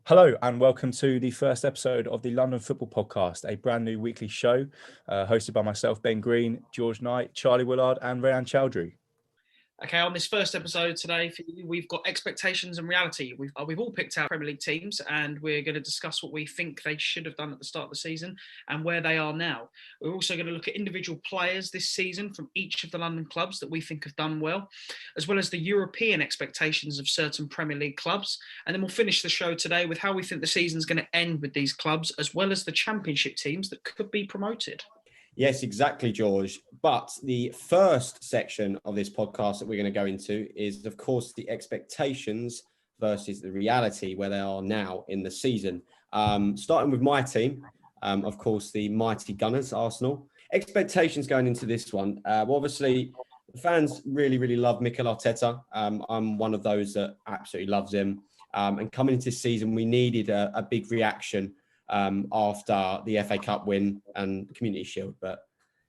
Hello and welcome to the first episode of the London Football Podcast, a brand new weekly show hosted by myself, Ben Green, George Knight, Charlie Woollard and Rayan Choudhury. Okay, on this first episode today, we've got expectations and reality. We've all picked out Premier League teams, and we're going to discuss what we think they should have done at the start of the season and where they are now. We're also going to look at individual players this season from each of the London clubs that we think have done well, as well as the European expectations of certain Premier League clubs. And then we'll finish the show today with how we think the season's going to end with these clubs, as well as the Championship teams that could be promoted. Yes, exactly, George. But the first section of this podcast that we're going to go into is, of course, the expectations versus the reality where they are now in the season. Starting with my team, of course, the mighty Gunners, Arsenal. Expectations going into this one. Obviously, the fans really love Mikel Arteta. I'm one of those that absolutely loves him. And coming into this season, we needed a big reaction after the FA Cup win and the Community Shield. But,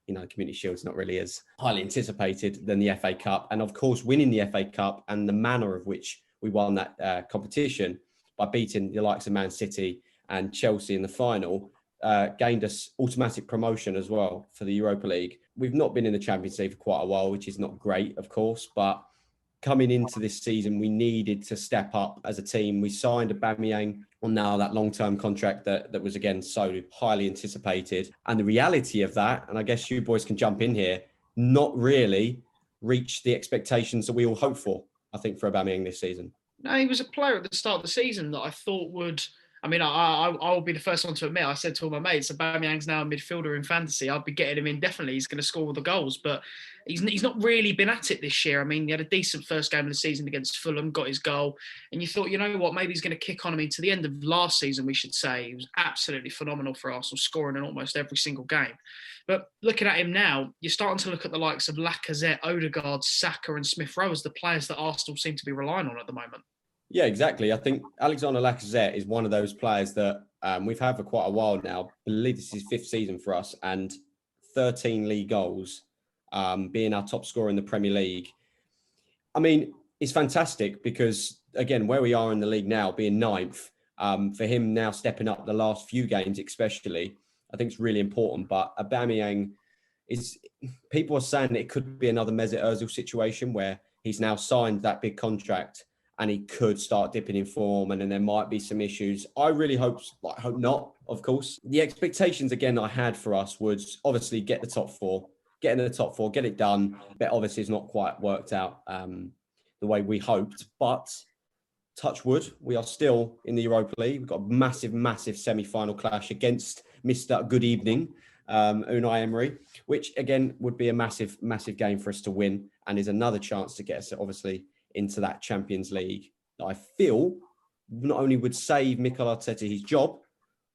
you know, the Community Shield's not really as highly anticipated than the FA Cup. And, of course, winning the FA Cup and the manner of which we won that competition by beating the likes of Man City and Chelsea in the final gained us automatic promotion as well for the Europa League. We've not been in the Champions League for quite a while, which is not great, of course, but coming into this season, we needed to step up as a team. We signed Aubameyang on now that long-term contract that was, again, so highly anticipated. And the reality of that, and I guess you boys can jump in here, not really reached the expectations that we all hoped for, I think, for Aubameyang this season. No, he was a player at the start of the season that I thought would... I mean, I'll be the first one to admit, I said to all my mates, Aubameyang's now a midfielder in fantasy. I'll be getting him in definitely. He's going to score all the goals, but he's not really been at it this year. I mean, he had a decent first game of the season against Fulham, got his goal, and you thought, you know what, maybe he's going to kick on. I mean, to the end of last season, we should say, he was absolutely phenomenal for Arsenal, scoring in almost every single game. But looking at him now, you're starting to look at the likes of Lacazette, Odegaard, Saka and Smith-Rowe as the players that Arsenal seem to be relying on at the moment. Yeah, exactly. I think Alexander Lacazette is one of those players that we've had for quite a while now. I believe this is his fifth season for us, and 13 league goals, being our top scorer in the Premier League. I mean, it's fantastic because, again, where we are in the league now, being ninth, for him now stepping up the last few games especially, I think it's really important. But Aubameyang people are saying that it could be another Mesut Ozil situation where he's now signed that big contract and he could start dipping in form, and then there might be some issues. I really hope not, of course. The expectations, again, I had for us was obviously get the top four, get into the top four, get it done. But obviously it's not quite worked out the way we hoped. But touch wood, we are still in the Europa League. We've got a massive semi-final clash against Mr. Good Evening, Unai Emery, which, again, would be a massive game for us to win, and is another chance to get us, obviously, into that Champions League that I feel not only would save Mikel Arteta his job,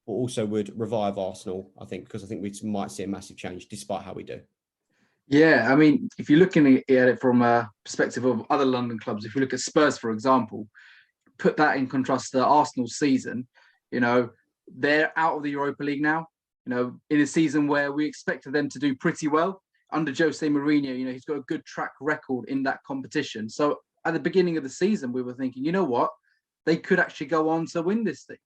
but also would revive Arsenal, I think, because I think we might see a massive change despite how we do. Yeah, I mean, if you're looking at it from a perspective of other London clubs, if you look at Spurs, for example, put that in contrast to Arsenal's season, you know, they're out of the Europa League now, you know, in a season where we expected them to do pretty well. Under Jose Mourinho, you know, he's got a good track record in that competition. So at the beginning of the season, we were thinking, you know what, they could actually go on to win this thing.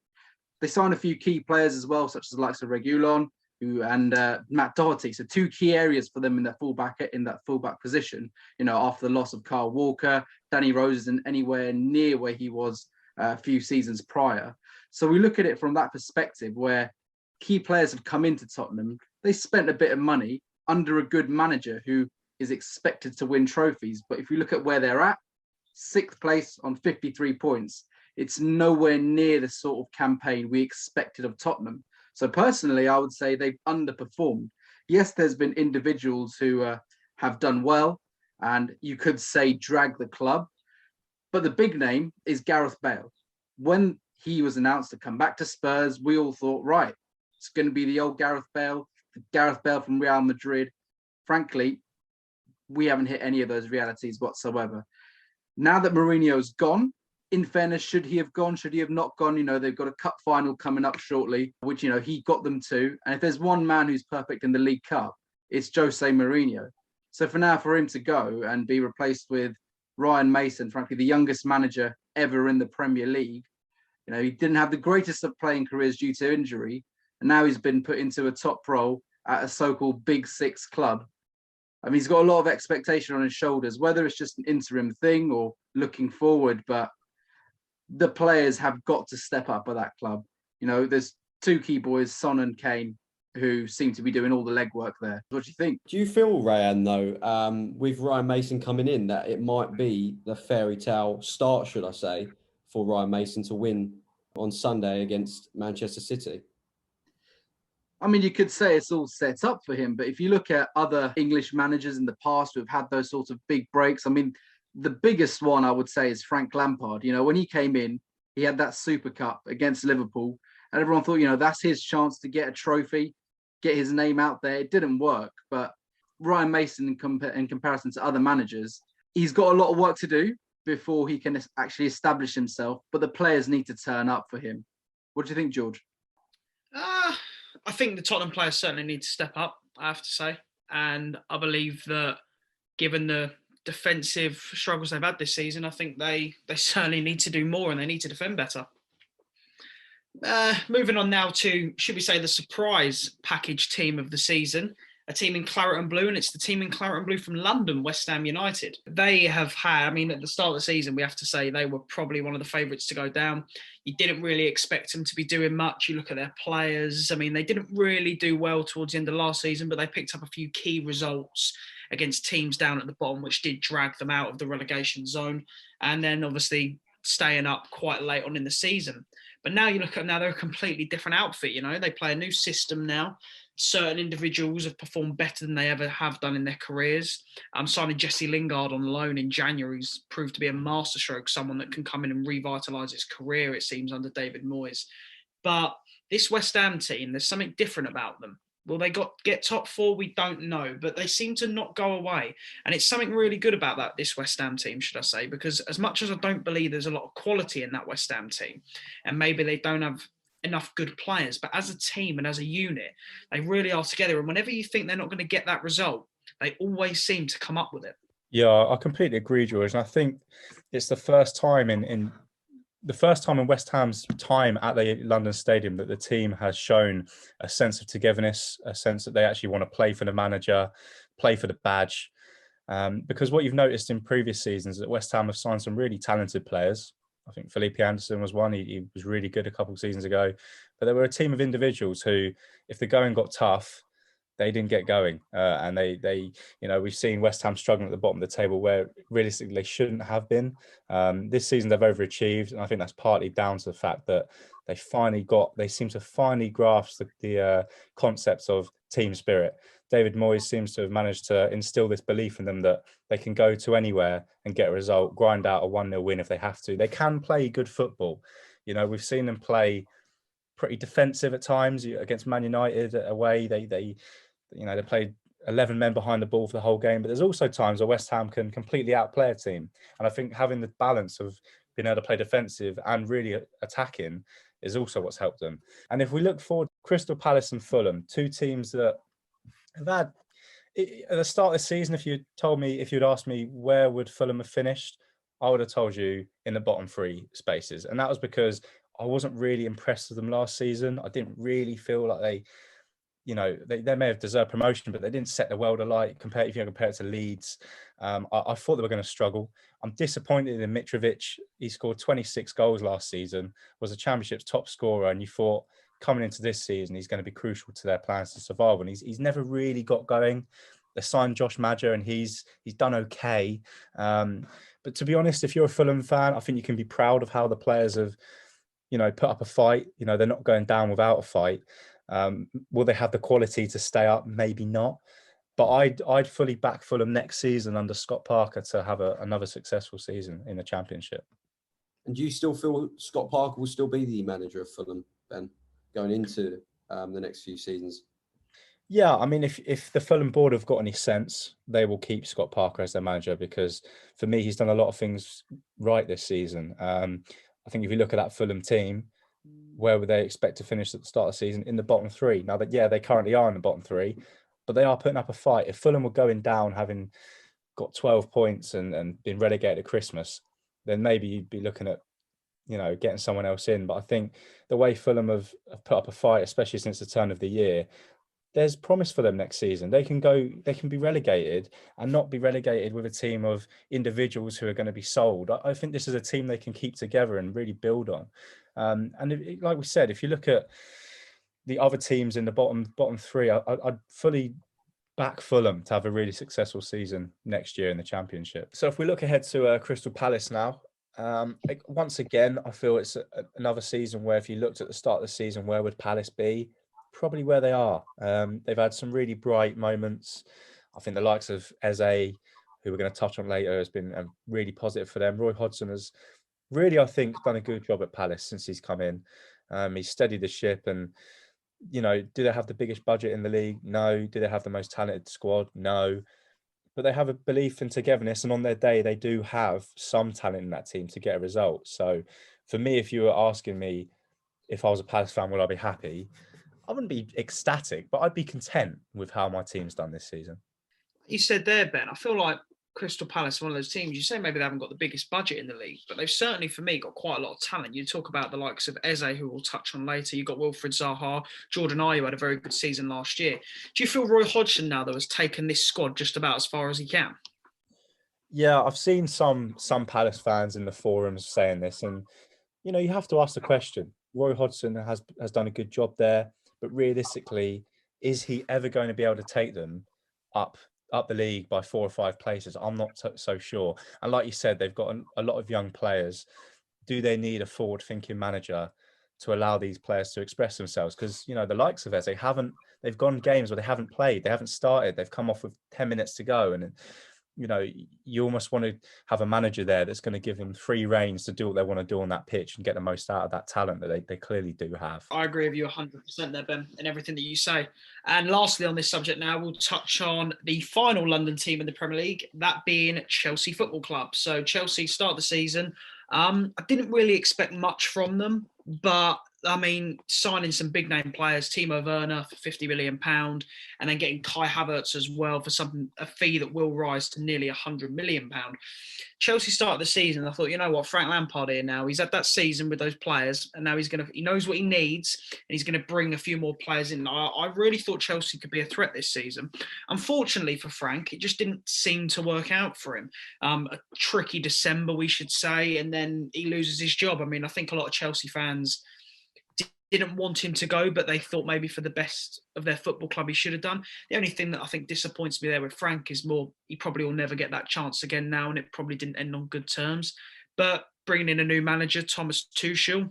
They signed a few key players as well, such as the likes of Reguilon and Matt Doherty. So two key areas for them in that fullback position. You know, after the loss of Kyle Walker, Danny Rose isn't anywhere near where he was a few seasons prior. So we look at it from that perspective, where key players have come into Tottenham. They spent a bit of money under a good manager who is expected to win trophies. But if you look at where they're at, 6th place on 53 points. It's nowhere near the sort of campaign we expected of Tottenham. So personally, I would say they've underperformed. Yes, there's been individuals who have done well, and you could say drag the club. But the big name is Gareth Bale. When he was announced to come back to Spurs, we all thought, right, it's going to be the old Gareth Bale from Real Madrid. Frankly, we haven't hit any of those realities whatsoever. Now that Mourinho's gone, in fairness, should he have gone? Should he have not gone? You know, they've got a cup final coming up shortly, which, you know, he got them to. And if there's one man who's perfect in the League Cup, it's Jose Mourinho. So for him to go and be replaced with Ryan Mason, frankly, the youngest manager ever in the Premier League, You know, he didn't have the greatest of playing careers due to injury, and now he's been put into a top role at a so-called Big Six club. I mean, he's got a lot of expectation on his shoulders, whether it's just an interim thing or looking forward, but the players have got to step up at that club. You know, there's two key boys, Son and Kane, who seem to be doing all the legwork there. What do you think? Do you feel, Rayan, though, with Ryan Mason coming in, that it might be the fairy tale start, should I say, for Ryan Mason to win on Sunday against Manchester City? I mean, you could say it's all set up for him, but if you look at other English managers in the past who have had those sorts of big breaks, I mean, the biggest one I would say is Frank Lampard. You know, when he came in, he had that Super Cup against Liverpool, and everyone thought, you know, that's his chance to get a trophy, get his name out there. It didn't work, but Ryan Mason, in comparison to other managers, he's got a lot of work to do before he can actually establish himself, but the players need to turn up for him. What do you think, George? I think the Tottenham players certainly need to step up, I have to say. And I believe that given the defensive struggles they've had this season, I think they certainly need to do more and they need to defend better. Moving on now to, should we say, the surprise package team of the season, a team in claret and blue, and it's the team in claret and blue from London, West Ham United. They have had, I mean, at the start of the season, we have to say they were probably one of the favourites to go down. You didn't really expect them to be doing much. You look at their players. I mean, they didn't really do well towards the end of last season, but they picked up a few key results against teams down at the bottom, which did drag them out of the relegation zone. And then obviously staying up quite late on in the season. But now you look at, now they're a completely different outfit. You know, they play a new system now. Certain individuals have performed better than they ever have done in their careers. Signing Jesse Lingard on loan in January has proved to be a masterstroke, someone that can come in and revitalise his career, it seems, under David Moyes. But this West Ham team, there's something different about them. Will they get top four? We don't know, but they seem to not go away. And it's something really good about this West Ham team, should I say, because as much as I don't believe there's a lot of quality in that West Ham team, and maybe they don't have enough good players, but as a team and as a unit, they really are together. And whenever you think they're not going to get that result, they always seem to come up with it. Yeah, I completely agree, George. And I think it's the first time in West Ham's time at the London Stadium that the team has shown a sense of togetherness, a sense that they actually want to play for the manager, play for the badge. Because what you've noticed in previous seasons is that West Ham have signed some really talented players. I think Felipe Anderson was one. He was really good a couple of seasons ago. But there were a team of individuals who, if the going got tough, they didn't get going. And they, you know, we've seen West Ham struggling at the bottom of the table where realistically they shouldn't have been. This season they've overachieved. And I think that's partly down to the fact that they seem to finally grasp the concepts of team spirit. David Moyes seems to have managed to instill this belief in them that they can go to anywhere and get a result, grind out a 1-0 win if they have to. They can play good football. You know, we've seen them play pretty defensive at times against Man United away. They played 11 men behind the ball for the whole game. But there's also times where West Ham can completely outplay a team. And I think having the balance of being able to play defensive and really attacking is also what's helped them. And if we look forward, Crystal Palace and Fulham, two teams that have had, at the start of the season, if you'd asked me where would Fulham have finished, I would have told you in the bottom three spaces. And that was because I wasn't really impressed with them last season. I didn't really feel like they may have deserved promotion, but they didn't set the world alight if you compare it to Leeds. I thought they were going to struggle. I'm disappointed in Mitrovic. He scored 26 goals last season, was the Championship's top scorer, and you thought coming into this season he's going to be crucial to their plans to survive. And he's never really got going. They signed Josh Maja, and he's done okay. But to be honest, if you're a Fulham fan, I think you can be proud of how the players have, put up a fight. They're not going down without a fight. Will they have the quality to stay up? Maybe not. But I'd fully back Fulham next season under Scott Parker to have another successful season in the Championship. And do you still feel Scott Parker will still be the manager of Fulham, Ben, going into the next few seasons? Yeah, I mean, if the Fulham board have got any sense, they will keep Scott Parker as their manager, because for me, he's done a lot of things right this season. I think if you look at that Fulham team, where would they expect to finish at the start of the season? In the bottom three. Now, they currently are in the bottom three, but they are putting up a fight. If Fulham were going down, having got 12 points and been relegated at Christmas, then maybe you'd be looking at getting someone else in. But I think the way Fulham have put up a fight, especially since the turn of the year, there's promise for them next season. They can be relegated and not be relegated with a team of individuals who are going to be sold. I think this is a team they can keep together and really build on. Like we said, if you look at the other teams in the bottom three, I'd fully back Fulham to have a really successful season next year in the Championship. So if we look ahead to Crystal Palace now, once again, I feel it's another season where if you looked at the start of the season, where would Palace be? Probably where they are. They've had some really bright moments. I think the likes of Eze, who we're going to touch on later, has been really positive for them. Roy Hodgson has really, I think, done a good job at Palace since he's come in. He's steadied the ship and, do they have the biggest budget in the league? No. Do they have the most talented squad? No. But they have a belief in togetherness, and on their day, they do have some talent in that team to get a result. So for me, if you were asking me if I was a Palace fan, would I be happy? I wouldn't be ecstatic, but I'd be content with how my team's done this season. You said there, Ben, I feel like Crystal Palace, one of those teams, you say maybe they haven't got the biggest budget in the league, but they've certainly, for me, got quite a lot of talent. You talk about the likes of Eze, who we'll touch on later. You've got Wilfried Zaha, Jordan Ayew had a very good season last year. Do you feel Roy Hodgson now, though, has taken this squad just about as far as he can? Yeah, I've seen some Palace fans in the forums saying this, and, you have to ask the question. Roy Hodgson has done a good job there, but realistically, is he ever going to be able to take them up the league by 4 or 5 places? I'm not so sure. And like you said, they've got a lot of young players. Do they need a forward-thinking manager to allow these players to express themselves? Because, the likes of Eze, they've gone games where they haven't played, they haven't started, they've come off with 10 minutes to go. And, you almost want to have a manager there that's going to give them free reins to do what they want to do on that pitch and get the most out of that talent that they clearly do have. I agree with you 100% there, Ben, and everything that you say. And lastly on this subject now, we'll touch on the final London team in the Premier League, that being Chelsea Football Club. So Chelsea start the season. I didn't really expect much from them, but signing some big name players, Timo Werner for £50 million, and then getting Kai Havertz as well for a fee that will rise to nearly £100 million. Chelsea started the season. I thought, you know what, Frank Lampard here now. He's had that season with those players, and now he knows what he needs, and he's going to bring a few more players in. I really thought Chelsea could be a threat this season. Unfortunately for Frank, it just didn't seem to work out for him. A tricky December, we should say, and then he loses his job. I think a lot of Chelsea fans didn't want him to go, but they thought maybe for the best of their football club he should have done. The only thing that I think disappoints me there with Frank is he probably will never get that chance again now, and it probably didn't end on good terms. But bringing in a new manager, Thomas Tuchel,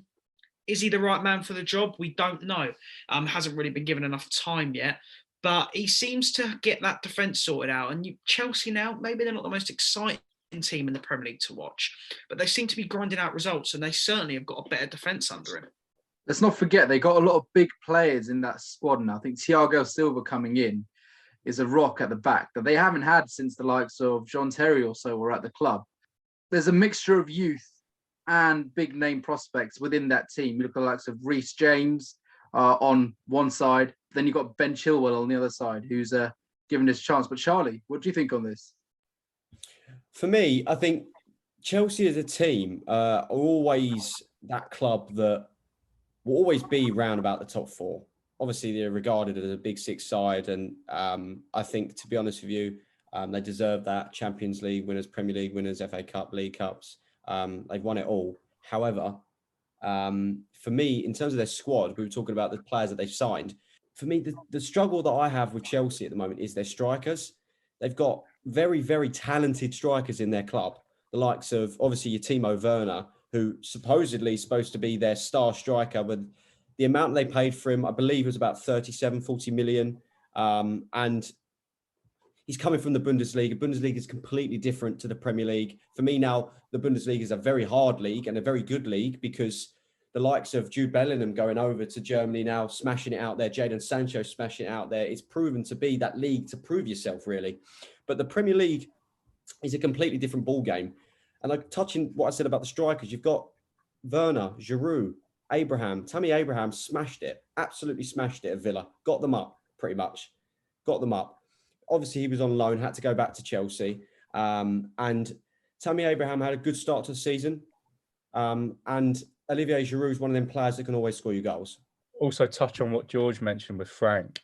is he the right man for the job? We don't know. Hasn't really been given enough time yet, but he seems to get that defence sorted out. And Chelsea now, maybe they're not the most exciting team in the Premier League to watch, but they seem to be grinding out results, and they certainly have got a better defence under him. Let's not forget, they got a lot of big players in that squad now. I think Thiago Silva coming in is a rock at the back that they haven't had since the likes of John Terry or so were at the club. There's a mixture of youth and big name prospects within that team. You look at the likes of Reece James on one side. Then you've got Ben Chilwell on the other side, who's given his chance. But Charlie, what do you think on this? For me, I think Chelsea as a team are always that club that will always be round about the top 4. Obviously, they're regarded as a big 6 side. And I think, to be honest with you, they deserve that. Champions League winners, Premier League winners, FA Cup, League Cups. They've won it all. However, for me, in terms of their squad, we were talking about the players that they've signed. For me, the struggle that I have with Chelsea at the moment is their strikers. They've got very, very talented strikers in their club. The likes of, obviously, your Timo Werner, who supposedly is supposed to be their star striker, but the amount they paid for him, I believe, was about 40 million. And he's coming from the Bundesliga. Bundesliga is completely different to the Premier League. For me now, the Bundesliga is a very hard league and a very good league, because the likes of Jude Bellingham going over to Germany now, smashing it out there, Jadon Sancho smashing it out there. It's proven to be that league to prove yourself, really. But the Premier League is a completely different ball game. And like touching what I said about the strikers, you've got Werner, Giroud, Abraham. Tammy Abraham smashed it, absolutely smashed it at Villa. Got them up, pretty much. Got them up. Obviously, he was on loan, had to go back to Chelsea. And Tammy Abraham had a good start to the season. And Olivier Giroud is one of them players that can always score you goals. Also touch on what George mentioned with Frank.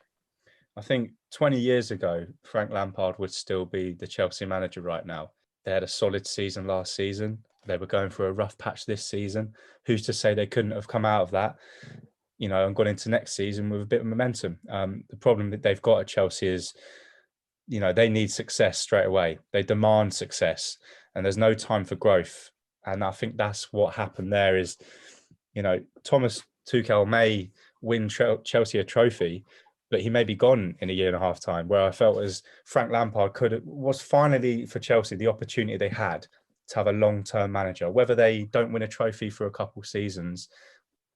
I think 20 years ago, Frank Lampard would still be the Chelsea manager right now. They had a solid season last season. They were going through a rough patch this season. Who's to say they couldn't have come out of that, and gone into next season with a bit of momentum? The problem that they've got at Chelsea is, they need success straight away. They demand success, and there's no time for growth. And I think that's what happened there is, Thomas Tuchel may win Chelsea a trophy, but he may be gone in a year and a half time, where I felt as Frank Lampard was finally for Chelsea the opportunity they had to have a long-term manager. Whether they don't win a trophy for a couple of seasons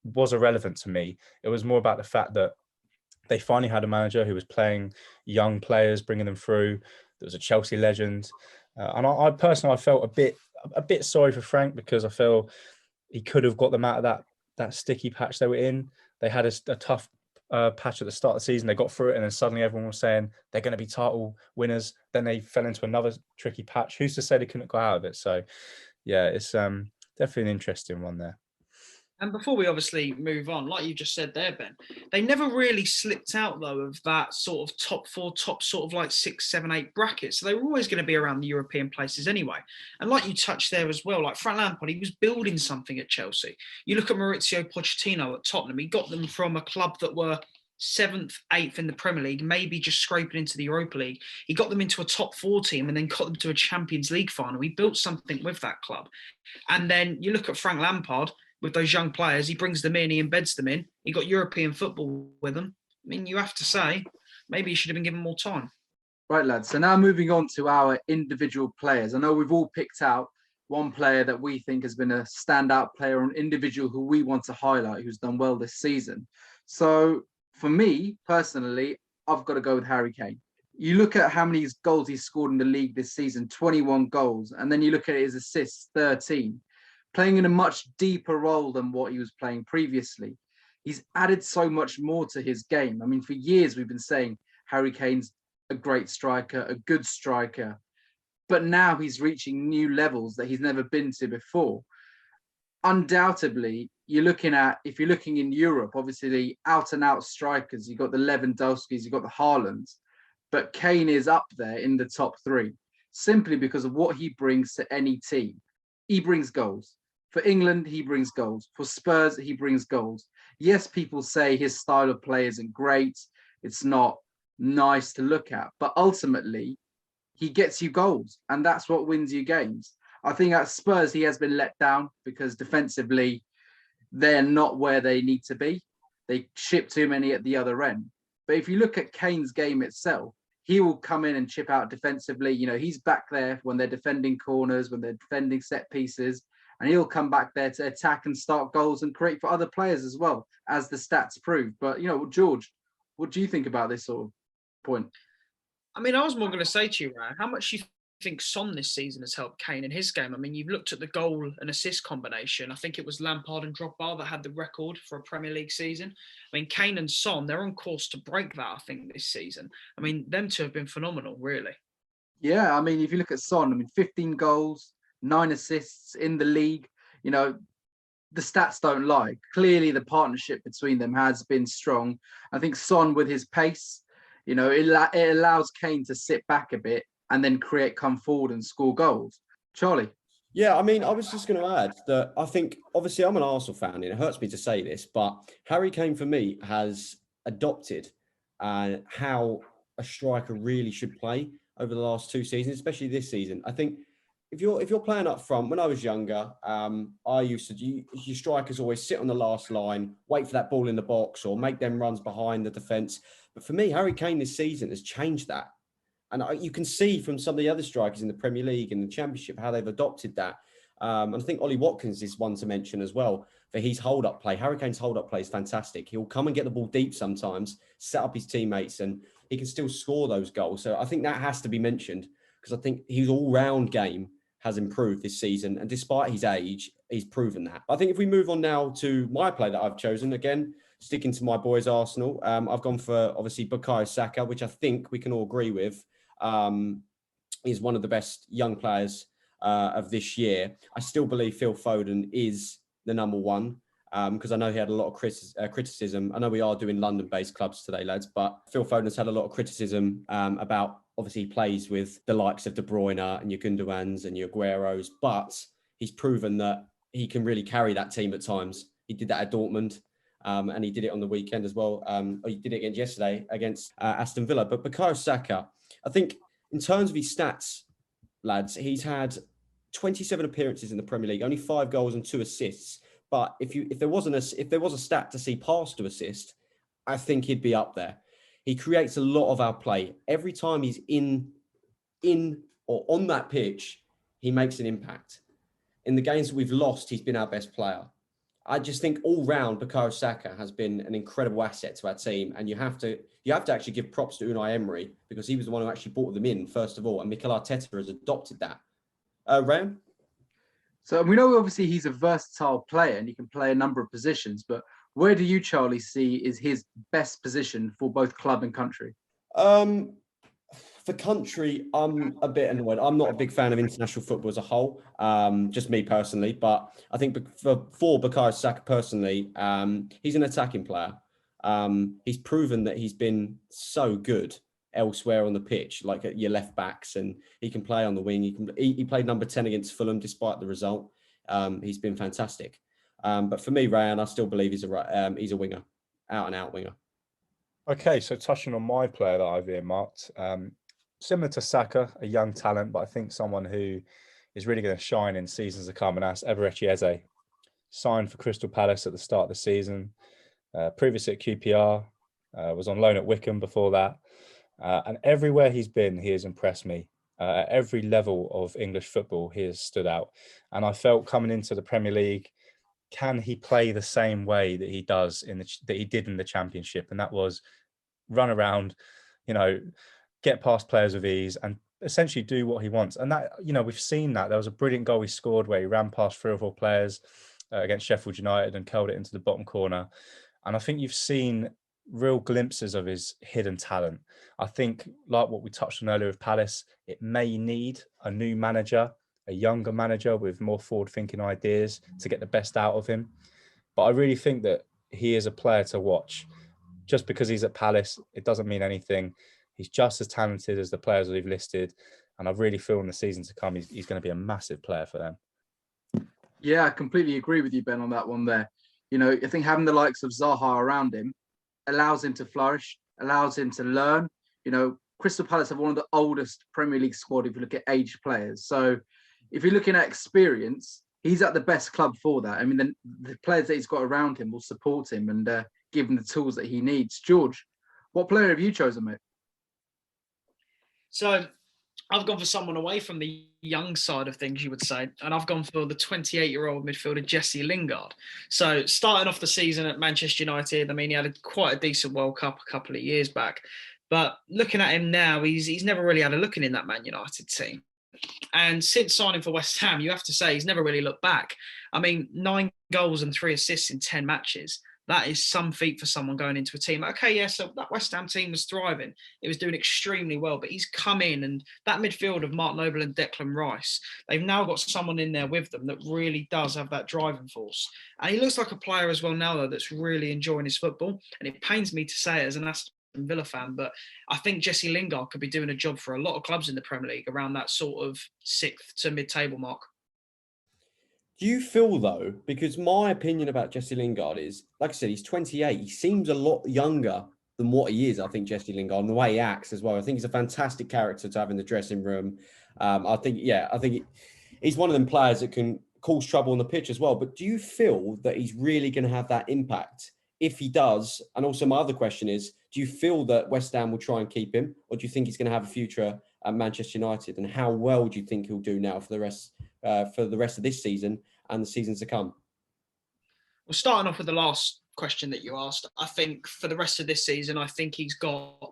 was irrelevant to me. It was more about the fact that they finally had a manager who was playing young players, bringing them through. There was a Chelsea legend. And I personally, I felt a bit sorry for Frank, because I feel he could have got them out of that sticky patch they were in. They had a tough patch at the start of the season. They got through it, and then suddenly everyone was saying they're going to be title winners. Then they fell into another tricky patch. Who's to say they couldn't go out of it? So, yeah, it's definitely an interesting one there. And before we obviously move on, like you just said there, Ben, they never really slipped out, though, of that sort of top four, top sort of like 6, 7, 8 brackets. So they were always going to be around the European places anyway. And like you touched there as well, like Frank Lampard, he was building something at Chelsea. You look at Maurizio Pochettino at Tottenham, he got them from a club that were 7th, 8th in the Premier League, maybe just scraping into the Europa League. He got them into a top 4 team and then got them to a Champions League final. He built something with that club. And then you look at Frank Lampard, with those young players, he brings them in, he embeds them in. He got European football with them. I mean, you have to say, maybe he should have been given more time. Right, lads. So now moving on to our individual players. I know we've all picked out one player that we think has been a standout player, or an individual who we want to highlight, who's done well this season. So for me, personally, I've got to go with Harry Kane. You look at how many goals he's scored in the league this season, 21 goals. And then you look at his assists, 13. Playing in a much deeper role than what he was playing previously. He's added so much more to his game. I mean, for years we've been saying Harry Kane's a great striker, a good striker, but now he's reaching new levels that he's never been to before. Undoubtedly, if you're looking in Europe, obviously the out and out strikers, you've got the Lewandowskis, you've got the Haalands, but Kane is up there in the top 3 simply because of what he brings to any team. He brings goals. For England, he brings goals. For Spurs, he brings goals. Yes, people say his style of play isn't great. It's not nice to look at. But ultimately, he gets you goals. And that's what wins you games. I think at Spurs, he has been let down because defensively, they're not where they need to be. They ship too many at the other end. But if you look at Kane's game itself, he will come in and chip out defensively. He's back there when they're defending corners, when they're defending set pieces. And he'll come back there to attack and start goals and create for other players as well, as the stats prove. But, George, what do you think about this sort of point? I mean, I was more going to say to you, Ryan, how much do you think Son this season has helped Kane in his game? I mean, you've looked at the goal and assist combination. I think it was Lampard and Drogba that had the record for a Premier League season. I mean, Kane and Son, they're on course to break that, I think, this season. I mean, them two have been phenomenal, really. Yeah, I mean, if you look at Son, 15 goals, 9 assists in the league. The stats don't lie. Clearly, the partnership between them has been strong. I think Son, with his pace, it allows Kane to sit back a bit and then come forward and score goals. Charlie? Yeah, I mean, I was just going to add that I think, obviously, I'm an Arsenal fan, and it hurts me to say this, but Harry Kane, for me, has adopted how a striker really should play over the last 2 seasons, especially this season. I think if you're playing up front, when I was younger, I used to, your strikers always sit on the last line, wait for that ball in the box or make them runs behind the defence. But for me, Harry Kane this season has changed that. And you can see from some of the other strikers in the Premier League and the Championship how they've adopted that. And I think Ollie Watkins is one to mention as well for his hold-up play. Harry Kane's hold-up play is fantastic. He'll come and get the ball deep sometimes, set up his teammates, and he can still score those goals. So I think that has to be mentioned because I think his all-round game has improved this season. And despite his age, he's proven that. I think if we move on now to my play that I've chosen, again, sticking to my boys Arsenal, I've gone for, obviously, Bukayo Saka, which I think we can all agree with is one of the best young players of this year, I still believe Phil Foden is the number one. Because I know he had a lot of criticism. I know we are doing London-based clubs today, lads, but Phil Foden's had a lot of criticism about, obviously, he plays with the likes of De Bruyne and your Gundogan's and your Aguero's, but he's proven that he can really carry that team at times. He did that at Dortmund, and he did it on the weekend as well. Or he did it again yesterday against Aston Villa. But Bukayo Saka, I think in terms of his stats, lads, he's had 27 appearances in the Premier League, only 5 goals and 2 assists. But if there was a stat to see pass to assist, I think he'd be up there. He creates a lot of our play. Every time he's in or on that pitch, he makes an impact. In the games that we've lost, he's been our best player. I just think all round, Bukayo Saka has been an incredible asset to our team, and you have to actually give props to Unai Emery, because he was the one who actually brought them in first of all, and Mikel Arteta has adopted that. Rayan? So we know obviously he's a versatile player and he can play a number of positions, but where do you, Charlie, see is his best position for both club and country? For country, I'm a bit annoyed. I'm not a big fan of international football as a whole, just me personally. But I think for Bukayo Saka personally, he's an attacking player. He's proven that he's been so good elsewhere on the pitch, like at your left backs, and he can play on the wing. He played number 10 against Fulham despite the result. He's been fantastic. But for me, Rayan, I still believe he's a winger, out and out winger. Okay, so touching on my player that I've earmarked, similar to Saka, a young talent, but I think someone who is really going to shine in seasons to come, and that's Eberechi Eze. Signed for Crystal Palace at the start of the season, previously at QPR, was on loan at Wycombe before that. And everywhere he's been, he has impressed me. At every level of English football, he has stood out. And I felt coming into the Premier League, can he play the same way that he does that he did in the Championship? And that was run around, get past players with ease and essentially do what he wants. And that, we've seen that. There was a brilliant goal he scored where he ran past 3 or 4 players against Sheffield United and curled it into the bottom corner. And I think you've seen real glimpses of his hidden talent. I think, like what we touched on earlier with Palace, it may need a new manager, a younger manager with more forward-thinking ideas to get the best out of him. But I really think that he is a player to watch. Just because he's at Palace, it doesn't mean anything. He's just as talented as the players that we've listed. And I really feel in the season to come, he's going to be a massive player for them. Yeah, I completely agree with you, Ben, on that one there. I think having the likes of Zaha around him allows him to flourish, allows him to learn. Crystal Palace have one of the oldest Premier League squad if you look at aged players. So if you're looking at experience, he's at the best club for that. I mean, the players that he's got around him will support him and give him the tools that he needs. George, what player have you chosen, mate? So I've gone for someone away from the young side of things, you would say, and I've gone for the 28-year-old midfielder Jesse Lingard. So starting off the season at Manchester United, I mean, he had quite a decent World Cup a couple of years back, but looking at him now, he's never really had a look in that Man United team. And since signing for West Ham, you have to say he's never really looked back. I mean, 9 goals and 3 assists in 10 matches. That is some feat for someone going into a team. Okay, yeah, so that West Ham team was thriving. It was doing extremely well, but he's come in, and that midfield of Mark Noble and Declan Rice, they've now got someone in there with them that really does have that driving force. And he looks like a player as well now, though, that's really enjoying his football. And it pains me to say it as an Aston Villa fan, but I think Jesse Lingard could be doing a job for a lot of clubs in the Premier League around that sort of 6th to mid-table mark. Do you feel, though, because my opinion about Jesse Lingard is, like I said, he's 28. He seems a lot younger than what he is, I think, Jesse Lingard, and the way he acts as well. I think he's a fantastic character to have in the dressing room. I think he's one of them players that can cause trouble on the pitch as well. But do you feel that he's really going to have that impact? If he does, and also my other question is, do you feel that West Ham will try and keep him, or do you think he's going to have a future at Manchester United? And how well do you think he'll do now for the rest of this season and the seasons to come? Well, starting off with the last question that you asked, I think for the rest of this season, I think he's got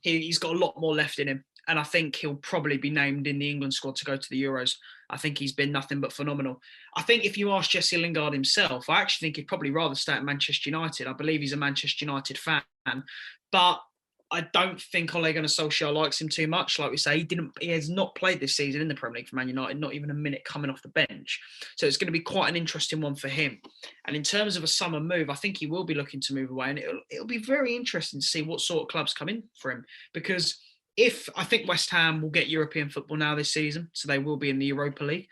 a lot more left in him. And I think he'll probably be named in the England squad to go to the Euros. I think he's been nothing but phenomenal. I think if you ask Jesse Lingard himself, I actually think he'd probably rather stay at Manchester United. I believe he's a Manchester United fan. But I don't think Ole Gunnar Solskjaer likes him too much. Like we say, he has not played this season in the Premier League for Man United, not even a minute coming off the bench. So it's going to be quite an interesting one for him. And in terms of a summer move, I think he will be looking to move away, and it'll be very interesting to see what sort of clubs come in for him. Because I think West Ham will get European football now this season, so they will be in the Europa League.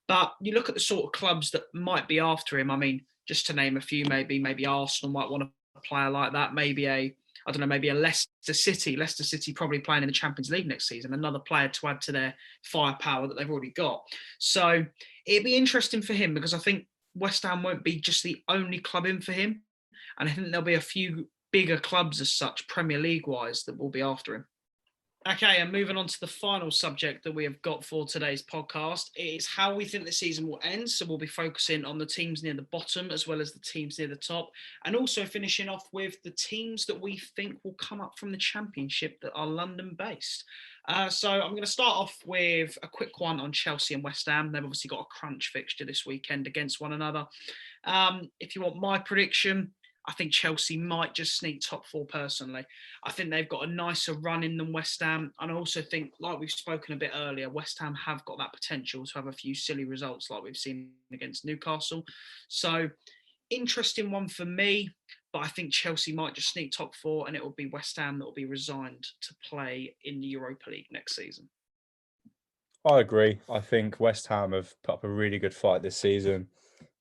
But you look at the sort of clubs that might be after him. I mean, just to name a few, maybe Arsenal might want a player like that. Maybe a Leicester City. Leicester City probably playing in the Champions League next season. Another player to add to their firepower that they've already got. So it'd be interesting for him, because I think West Ham won't be just the only club in for him. And I think there'll be a few bigger clubs as such, Premier League-wise, that will be after him. Okay, and moving on to the final subject that we have got for today's podcast, it is how we think the season will end. So we'll be focusing on the teams near the bottom as well as the teams near the top, and also finishing off with the teams that we think will come up from the Championship that are London-based. So I'm going to start off with a quick one on Chelsea and West Ham. They've obviously got a crunch fixture this weekend against one another. If you want my prediction, I think Chelsea might just sneak top four personally. I think they've got a nicer run in than West Ham. And I also think, like we've spoken a bit earlier, West Ham have got that potential to have a few silly results like we've seen against Newcastle. So, interesting one for me. But I think Chelsea might just sneak top four, and it will be West Ham that will be resigned to play in the Europa League next season. I agree. I think West Ham have put up a really good fight this season,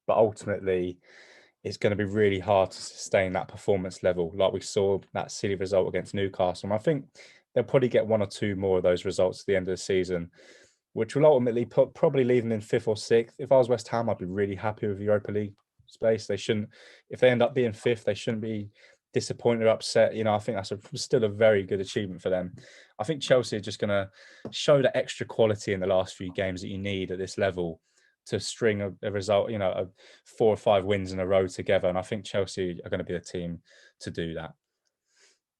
but ultimately it's going to be really hard to sustain that performance level. Like we saw that silly result against Newcastle. And I think they'll probably get one or two more of those results at the end of the season, which will ultimately probably leave them in fifth or sixth. If I was West Ham, I'd be really happy with the Europa League space. They shouldn't, if they end up being fifth, they shouldn't be disappointed or upset. I think that's still a very good achievement for them. I think Chelsea are just going to show the extra quality in the last few games that you need at this level to string a result, 4 or 5 wins in a row together. And I think Chelsea are going to be the team to do that.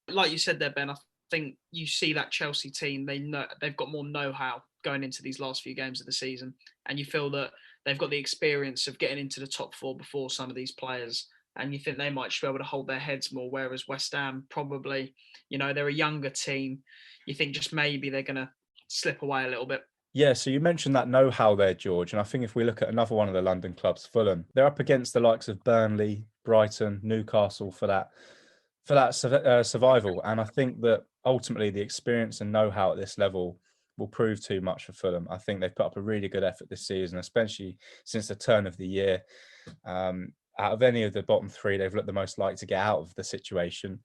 Like you said there, Ben, I think you see that Chelsea team, they've got more know-how going into these last few games of the season. And you feel that they've got the experience of getting into the top four before some of these players. And you think they might just be able to hold their heads more, whereas West Ham probably, they're a younger team. You think just maybe they're going to slip away a little bit. Yeah, so you mentioned that know-how there, George. And I think if we look at another one of the London clubs, Fulham, they're up against the likes of Burnley, Brighton, Newcastle for that survival. And I think that ultimately the experience and know-how at this level will prove too much for Fulham. I think they've put up a really good effort this season, especially since the turn of the year. Out of any of the bottom three, they've looked the most likely to get out of the situation.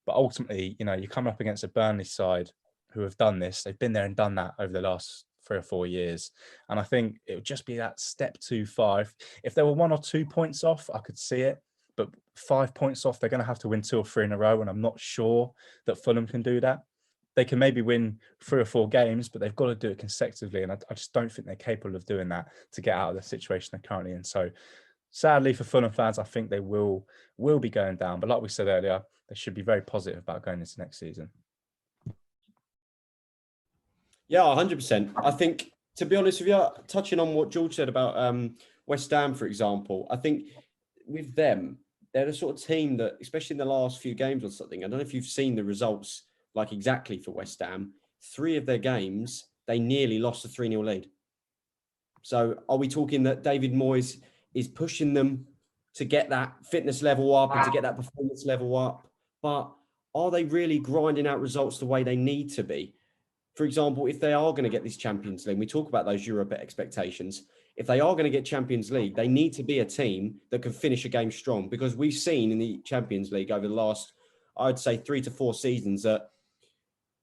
But ultimately, you're coming up against a Burnley side who have done this. They've been there and done that over the last 3 or 4 years. And I think it would just be that step too far. If there were 1 or 2 points off, I could see it. But 5 points off, they're going to have to win 2 or 3 in a row. And I'm not sure that Fulham can do that. They can maybe win 3 or 4 games, but they've got to do it consecutively. And I just don't think they're capable of doing that to get out of the situation they're currently in. So sadly for Fulham fans, I think they will be going down. But like we said earlier, they should be very positive about going into next season. Yeah, 100%. I think, to be honest with you, touching on what George said about West Ham, for example, I think with them, they're the sort of team that, especially in the last few games or something, I don't know if you've seen the results like exactly for West Ham. 3 of their games, they nearly lost a 3-0 lead. So are we talking that David Moyes is pushing them to get that fitness level up and to get that performance level up? But are they really grinding out results the way they need to be? For example, if they are going to get this Champions League, we talk about those Europe expectations. If they are going to get Champions League, they need to be a team that can finish a game strong, because we've seen in the Champions League over the last, I'd say 3 to 4 seasons, that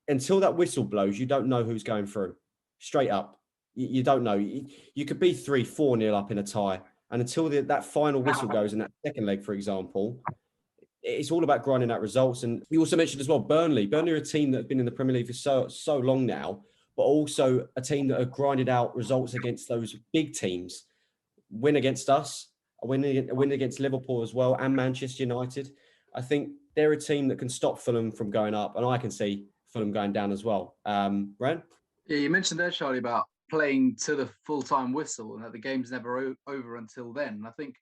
until that whistle blows, you don't know who's going through. Straight up. You don't know. You could be 3-4-0 up in a tie. And until that final whistle goes in that second leg, for example, it's all about grinding out results. And you also mentioned as well, Burnley. Burnley are a team that have been in the Premier League for so long now, but also a team that have grinded out results against those big teams. Win against us, a win against Liverpool as well, and Manchester United. I think they're a team that can stop Fulham from going up, and I can see Fulham going down as well. Rayan? Yeah, you mentioned there, Charlie, about playing to the full-time whistle and that the game's never over until then. And I think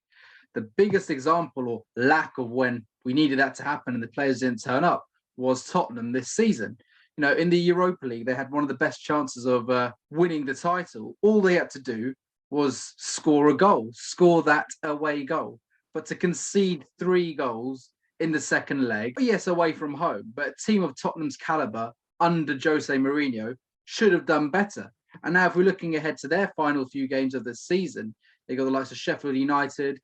the biggest example or lack of when we needed that to happen and the players didn't turn up was Tottenham this season. You know, in the Europa League, they had one of the best chances of winning the title. All they had to do was score a goal, score that away goal. But to concede 3 goals in the second leg, yes, away from home, but a team of Tottenham's calibre under Jose Mourinho should have done better. And now if we're looking ahead to their final few games of the season, they got the likes of Sheffield United,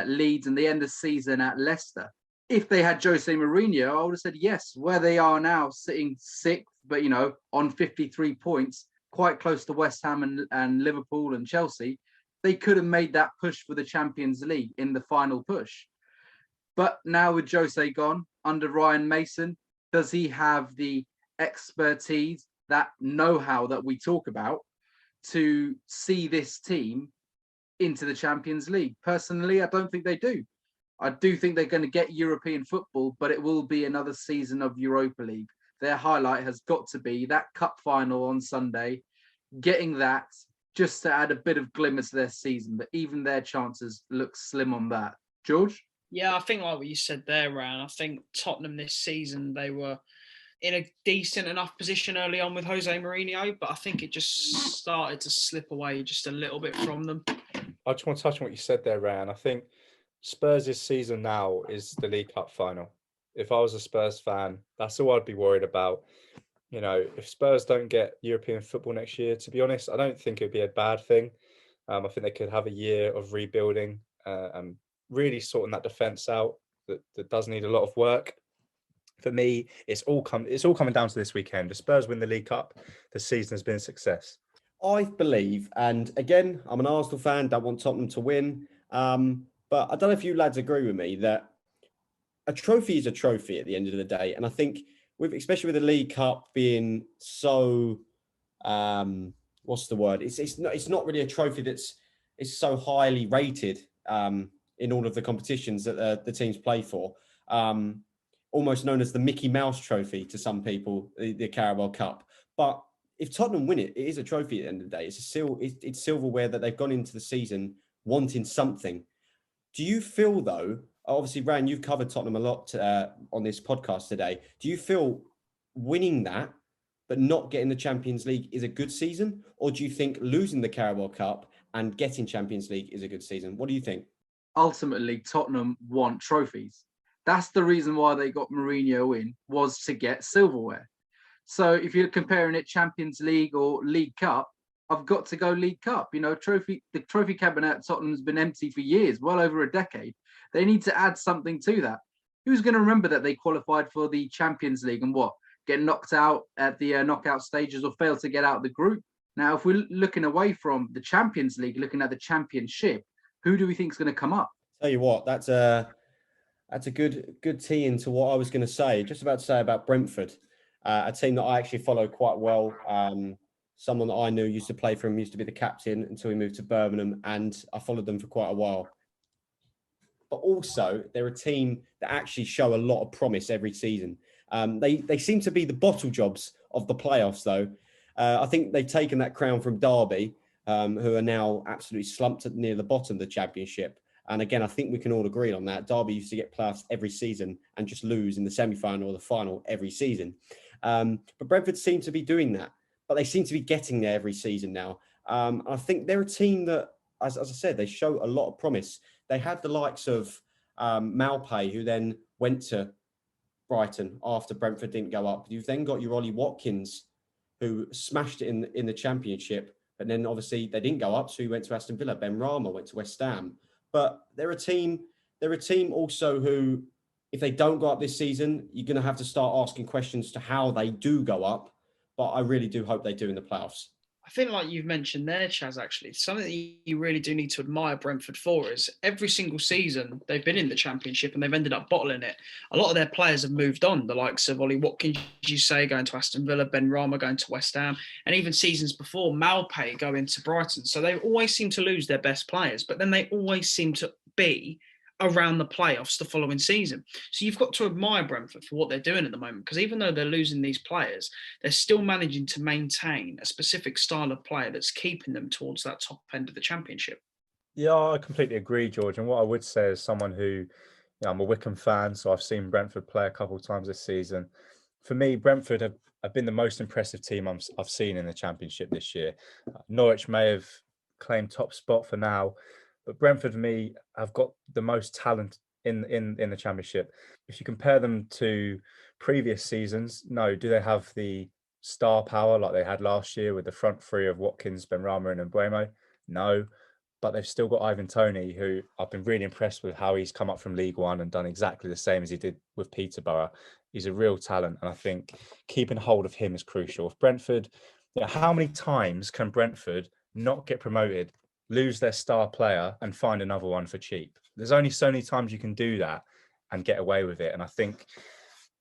Leeds, and they end the season at Leicester. If they had Jose Mourinho, I would have said yes. Where they are now, sitting 6th, but, you know, on 53 points, quite close to West Ham and Liverpool and Chelsea, they could have made that push for the Champions League in the final push. But now with Jose gone, under Ryan Mason, does he have the expertise, that know-how that we talk about, to see this team into the Champions League? Personally, I don't think they do. I do think they're going to get European football, but it will be another season of Europa League. Their highlight has got to be that cup final on Sunday, getting that just to add a bit of glimmer to their season. But even their chances look slim on that. George? Yeah, I think like what you said there, Ryan, I think Tottenham this season, they were in a decent enough position early on with Jose Mourinho, but I think it just started to slip away just a little bit from them. I just want to touch on what you said there, Rayan. I think Spurs' season now is the League Cup final. If I was a Spurs fan, that's all I'd be worried about. You know, if Spurs don't get European football next year, to be honest, I don't think it'd be a bad thing. I think they could have a year of rebuilding and really sorting that defence out that does need a lot of work. For me, it's all coming down to this weekend. The Spurs win the League Cup, the season has been a success. I believe, and again, I'm an Arsenal fan, don't want Tottenham to win. But I don't know if you lads agree with me that a trophy is a trophy at the end of the day. And I think, especially with the League Cup being so, what's the word? It's not really a trophy it's so highly rated in all of the competitions that the teams play for. Almost known as the Mickey Mouse Trophy to some people, the Carabao Cup. But if Tottenham win it, it is a trophy at the end of the day. It's silverware that they've gone into the season wanting something. Do you feel, though, obviously, Ran, you've covered Tottenham a lot on this podcast today. Do you feel winning that, but not getting the Champions League is a good season? Or do you think losing the Carabao Cup and getting Champions League is a good season? What do you think? Ultimately, Tottenham want trophies. That's the reason why they got Mourinho in, was to get silverware. So if you're comparing it Champions League or League Cup, I've got to go League Cup. You know, the trophy cabinet at Tottenham's been empty for years, well over a decade. They need to add something to that. Who's going to remember that they qualified for the Champions League and get knocked out at the knockout stages or fail to get out of the group? Now, if we're looking away from the Champions League, looking at the Championship, who do we think is going to come up? Tell you what, that's a good tee into what I was going to say. Just about to say about Brentford, a team that I actually follow quite well. Someone that I knew used to play for him, used to be the captain until he moved to Birmingham, and I followed them for quite a while. But also, they're a team that actually show a lot of promise every season. They seem to be the bottle jobs of the playoffs, though. I think they've taken that crown from Derby, who are now absolutely slumped near the bottom of the Championship. And again, I think we can all agree on that. Derby used to get playoffs every season and just lose in the semi-final or the final every season. But Brentford seem to be doing that. But they seem to be getting there every season now. I think they're a team that, as I said, they show a lot of promise. They had the likes of Maupay, who then went to Brighton after Brentford didn't go up. You've then got your Ollie Watkins, who smashed it in the Championship. But then obviously they didn't go up, so he went to Aston Villa. Ben Rama went to West Ham. But they're a team also who, if they don't go up this season, you're going to have to start asking questions to how they do go up. But I really do hope they do in the playoffs. I think, like you've mentioned there, Chaz, actually, something that you really do need to admire Brentford for is every single season they've been in the Championship and they've ended up bottling it. A lot of their players have moved on, the likes of Ollie Watkins, you say, going to Aston Villa, Ben Rama going to West Ham, and even seasons before, Maupay going to Brighton. So they always seem to lose their best players, but then they always seem to be around the playoffs the following season. So you've got to admire Brentford for what they're doing at the moment, because even though they're losing these players, they're still managing to maintain a specific style of player that's keeping them towards that top end of the Championship. Yeah, I completely agree, George. And what I would say as someone who, I'm a Wickham fan, so I've seen Brentford play a couple of times this season. for me, Brentford have been the most impressive team I've seen in the Championship this year. Norwich may have claimed top spot for now, but Brentford, for me, have got the most talent in the Championship. If you compare them to previous seasons, no, do they have the star power like they had last year with the front three of Watkins, Benrahma and Mbeumo? No, but they've still got Ivan Toney, who I've been really impressed with how he's come up from League One and done exactly the same as he did with Peterborough. He's a real talent, and I think keeping hold of him is crucial. If Brentford, how many times can Brentford not get promoted, lose their star player and find another one for cheap? There's only so many times you can do that and get away with it. And I think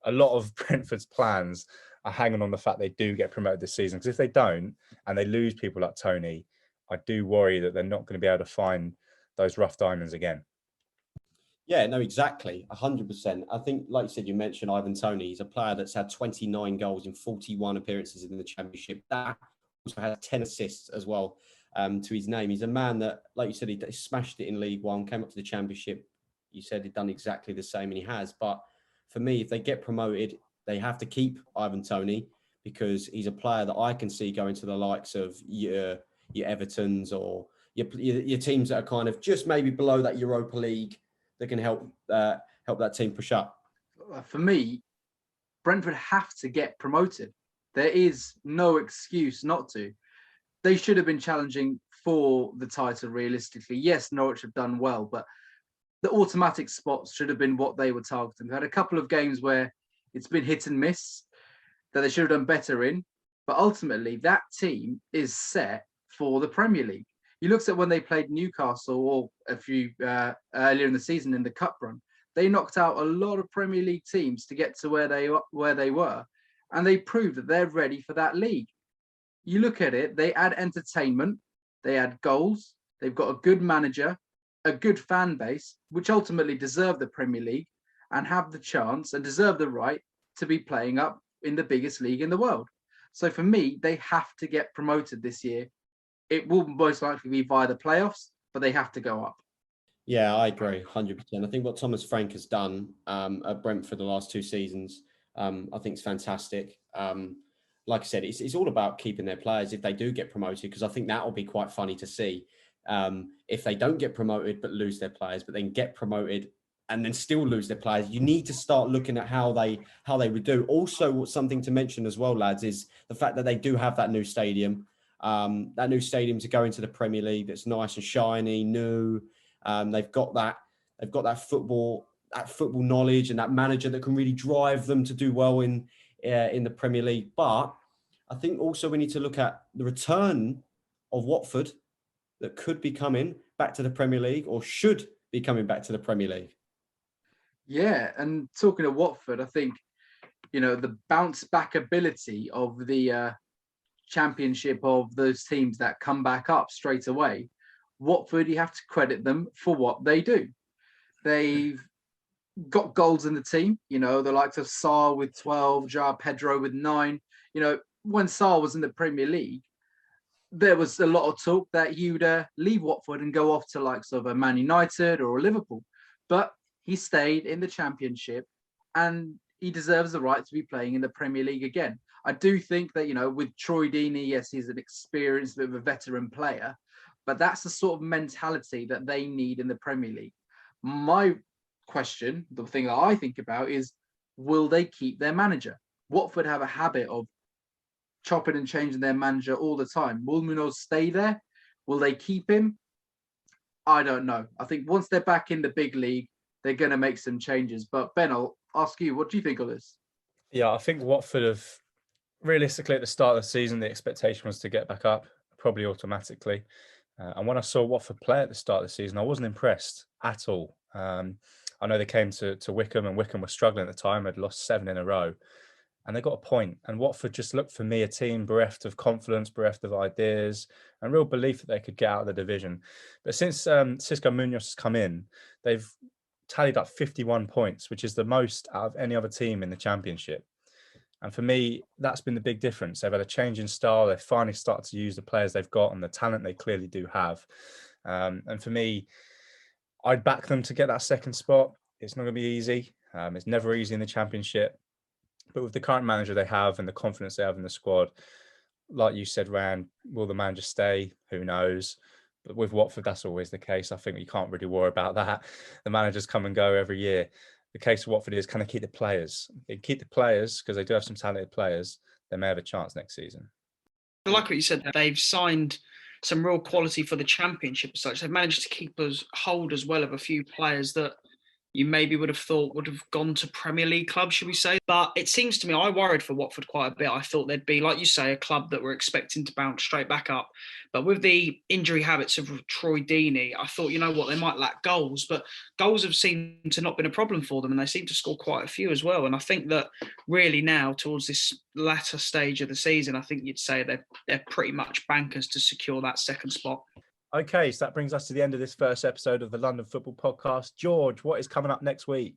a lot of Brentford's plans are hanging on the fact they do get promoted this season. Because if they don't and they lose people like Toney, I do worry that they're not going to be able to find those rough diamonds again. Yeah, no, exactly. 100%. I think, like you said, you mentioned Ivan Toney. He's a player that's had 29 goals in 41 appearances in the Championship. That also has 10 assists as well to his name. He's a man that, like you said, he smashed it in League One, came up to the Championship. You said he'd done exactly the same, and he has. But for me, if they get promoted, they have to keep Ivan Toney, because he's a player that I can see going to the likes of your Evertons or your teams that are kind of just maybe below that Europa League, that can help that team push up. For me, Brentford have to get promoted. There is no excuse not to. They should have been challenging for the title realistically. Yes, Norwich have done well, but the automatic spots should have been what they were targeting. They had a couple of games where it's been hit and miss that they should have done better in, but ultimately that team is set for the Premier League. You looked at when they played Newcastle or a few earlier in the season in the Cup run, they knocked out a lot of Premier League teams to get to where they were, and they proved that they're ready for that league. You look at it, they add entertainment, they add goals, they've got a good manager, a good fan base, which ultimately deserve the Premier League and have the chance and deserve the right to be playing up in the biggest league in the world. So for me, they have to get promoted this year. It will most likely be via the playoffs, but they have to go up. Yeah, I agree, 100%. I think what Thomas Frank has done at Brentford the last 2 seasons, I think is fantastic. Like I said, it's all about keeping their players if they do get promoted, because I think that will be quite funny to see if they don't get promoted but lose their players, but then get promoted and then still lose their players. You need to start looking at how they would do. Also, something to mention as well, lads, is the fact that they do have that new stadium. That new stadium to go into the Premier League that's nice and shiny, new. They've got that football knowledge and that manager that can really drive them to do well in the Premier League. But I think also we need to look at the return of Watford that could be coming back to the Premier League, or should be coming back to the Premier League. Yeah, and talking of Watford, I think, the bounce back ability of the Championship of those teams that come back up straight away, Watford, you have to credit them for what they do. They've got goals in the team, the likes of Sarr with 12, João Pedro with 9. When Sarr was in the Premier League, there was a lot of talk that he would leave Watford and go off to likes of a Man United or a Liverpool. But he stayed in the Championship, and he deserves the right to be playing in the Premier League again. I do think that, with Troy Deeney, yes, he's an experienced bit of a veteran player, but that's the sort of mentality that they need in the Premier League. My question, the thing that I think about is, will they keep their manager? Watford have a habit of chopping and changing their manager all the time. Will Munoz stay there? Will they keep him? I don't know. I think once they're back in the big league, they're going to make some changes. But Ben, I'll ask you, what do you think of this? Yeah, I think Watford have, realistically, at the start of the season, the expectation was to get back up, probably automatically. And when I saw Watford play at the start of the season, I wasn't impressed at all. I know they came to Wickham, and Wickham was struggling at the time. They'd lost 7 in a row. And they got a point. And Watford just looked for me a team bereft of confidence, bereft of ideas, and real belief that they could get out of the division. But since Cisco Munoz has come in, they've tallied up 51 points, which is the most out of any other team in the Championship. And for me, that's been the big difference. They've had a change in style. They've finally started to use the players they've got and the talent they clearly do have. And for me, I'd back them to get that second spot. It's not going to be easy. It's never easy in the Championship. But with the current manager they have and the confidence they have in the squad, like you said, Rand, will the manager stay? Who knows? But with Watford, that's always the case. I think you can't really worry about that. The managers come and go every year. The case of Watford is, can they keep the players? They keep the players because they do have some talented players. They may have a chance next season. I like what you said. They've signed some real quality for the Championship as such. They've managed to keep us hold as well of a few players that you maybe would have thought would have gone to Premier League clubs, should we say. But it seems to me, I worried for Watford quite a bit. I thought they'd be, like you say, a club that were expecting to bounce straight back up. But with the injury habits of Troy Deeney, I thought, you know what, they might lack goals. But goals have seemed to not been a problem for them, and they seem to score quite a few as well. And I think that really now, towards this latter stage of the season, I think you'd say they're pretty much bankers to secure that second spot. Okay, so that brings us to the end of this first episode of the London Football Podcast. George, what is coming up next week?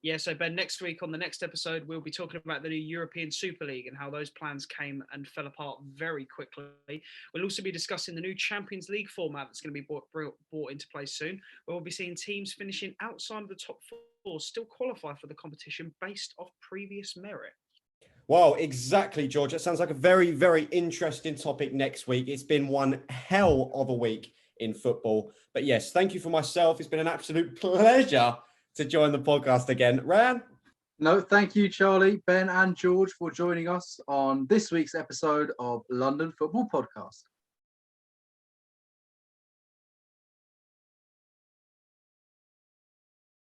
Yeah, so Ben, next week on the next episode, we'll be talking about the new European Super League and how those plans came and fell apart very quickly. We'll also be discussing the new Champions League format that's going to be brought into place soon, where we'll be seeing teams finishing outside of the top four still qualify for the competition based off previous merit. Well, exactly, George. That sounds like a very, very interesting topic next week. It's been one hell of a week in football. But yes, thank you for myself. It's been an absolute pleasure to join the podcast again. Rayan? No, thank you, Charlie, Ben and George, for joining us on this week's episode of London Football Podcast.